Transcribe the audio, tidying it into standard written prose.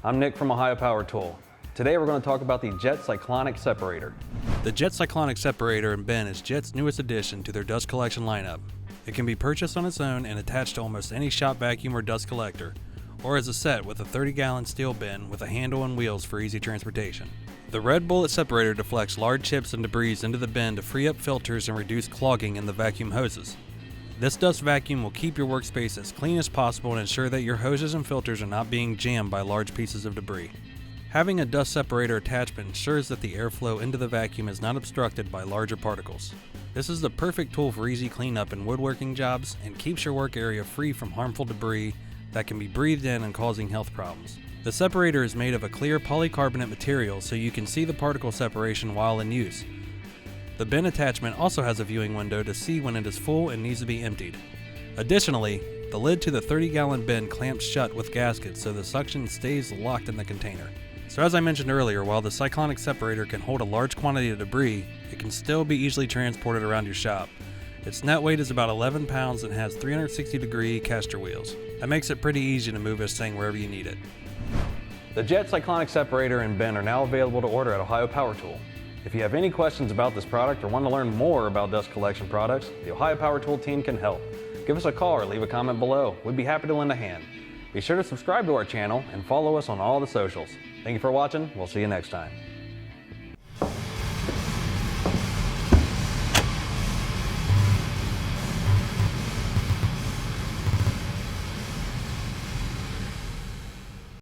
I'm Nick from Ohio Power Tool. Today we're going to talk about the Jet Cyclonic Separator. The Jet Cyclonic Separator and bin is Jet's newest addition to their dust collection lineup. It can be purchased on its own and attached to almost any shop vacuum or dust collector, or as a set with a 30-gallon steel bin with a handle and wheels for easy transportation. The red bullet separator deflects large chips and debris into the bin to free up filters and reduce clogging in the vacuum hoses. This dust vacuum will keep your workspace as clean as possible and ensure that your hoses and filters are not being jammed by large pieces of debris. Having a dust separator attachment ensures that the airflow into the vacuum is not obstructed by larger particles. This is the perfect tool for easy cleanup in woodworking jobs and keeps your work area free from harmful debris that can be breathed in and causing health problems. The separator is made of a clear polycarbonate material so you can see the particle separation while in use. The bin attachment also has a viewing window to see when it is full and needs to be emptied. Additionally, the lid to the 30-gallon bin clamps shut with gaskets so the suction stays locked in the container. So as I mentioned earlier, while the Cyclonic Separator can hold a large quantity of debris, it can still be easily transported around your shop. Its net weight is about 11 pounds and has 360-degree caster wheels. That makes it pretty easy to move this thing wherever you need it. The Jet Cyclonic Separator and bin are now available to order at Ohio Power Tool. If you have any questions about this product or want to learn more about dust collection products, the Ohio Power Tool team can help. Give us a call or leave a comment below. We'd be happy to lend a hand. Be sure to subscribe to our channel and follow us on all the socials. Thank you for watching. We'll see you next time.